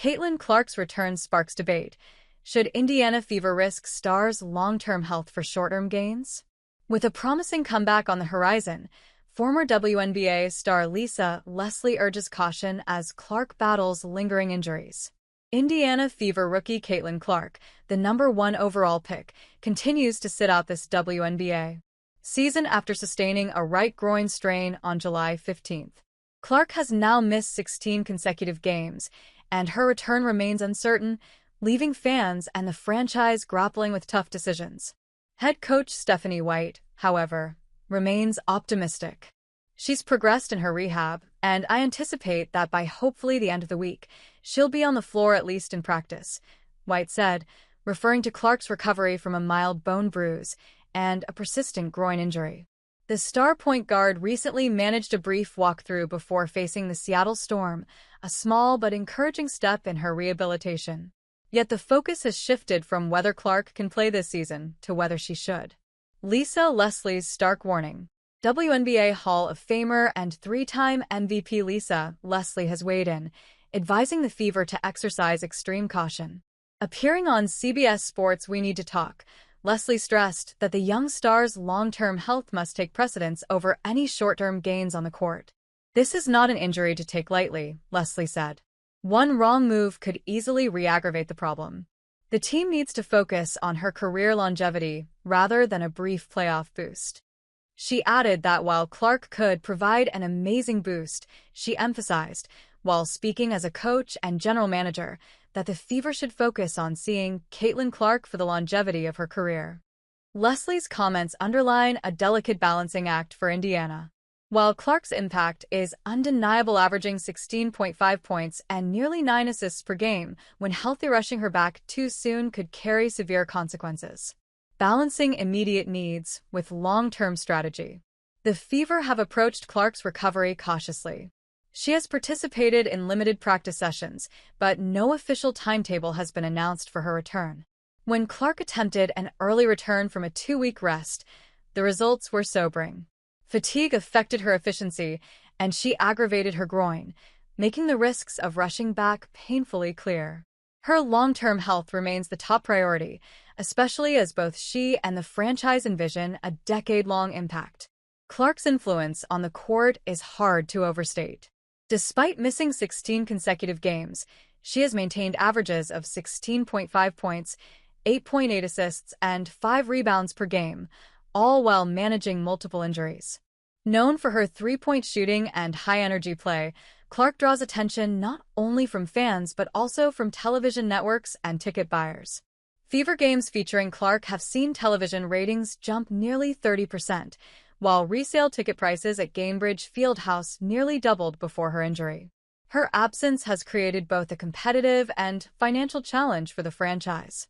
Caitlin Clark's return sparks debate. Should Indiana Fever risk stars' long-term health for short-term gains? With a promising comeback on the horizon, former WNBA star Lisa Leslie urges caution as Clark battles lingering injuries. Indiana Fever rookie Caitlin Clark, the #1 overall pick, continues to sit out this WNBA season after sustaining a right groin strain on July 15th. Clark has now missed 16 consecutive games, and her return remains uncertain, leaving fans and the franchise grappling with tough decisions. Head coach Stephanie White, however, remains optimistic. She's progressed in her rehab, and I anticipate that by hopefully the end of the week, she'll be on the floor at least in practice, White said, referring to Clark's recovery from a mild bone bruise and a persistent groin injury. The star point guard recently managed a brief walkthrough before facing the Seattle Storm, a small but encouraging step in her rehabilitation. Yet the focus has shifted from whether Clark can play this season to whether she should. Lisa Leslie's stark warning. WNBA Hall of Famer and three-time MVP Lisa Leslie has weighed in, advising the Fever to exercise extreme caution. Appearing on CBS Sports We Need to Talk, Leslie stressed that the young star's long-term health must take precedence over any short-term gains on the court. "This is not an injury to take lightly," Leslie said. "One wrong move could easily re-aggravate the problem. The team needs to focus on her career longevity rather than a brief playoff boost." She added that while Clark could provide an amazing boost, she emphasized, while speaking as a coach and general manager, that the Fever should focus on seeing Caitlin Clark for the longevity of her career. Leslie's comments underline a delicate balancing act for Indiana. While Clark's impact is undeniable, averaging 16.5 points and nearly 9 assists per game, when healthy, rushing her back too soon could carry severe consequences. Balancing immediate needs with long-term strategy. The Fever have approached Clark's recovery cautiously. She has participated in limited practice sessions, but no official timetable has been announced for her return. When Clark attempted an early return from a 2-week rest, the results were sobering. Fatigue affected her efficiency, and she aggravated her groin, making the risks of rushing back painfully clear. Her long-term health remains the top priority, especially as both she and the franchise envision a decade-long impact. Clark's influence on the court is hard to overstate. Despite missing 16 consecutive games, she has maintained averages of 16.5 points, 8.8 assists, and 5 rebounds per game, all while managing multiple injuries. Known for her three-point shooting and high-energy play, Clark draws attention not only from fans but also from television networks and ticket buyers. Fever games featuring Clark have seen television ratings jump nearly 30%, while resale ticket prices at Gainbridge Fieldhouse nearly doubled before her injury. Her absence has created both a competitive and financial challenge for the franchise.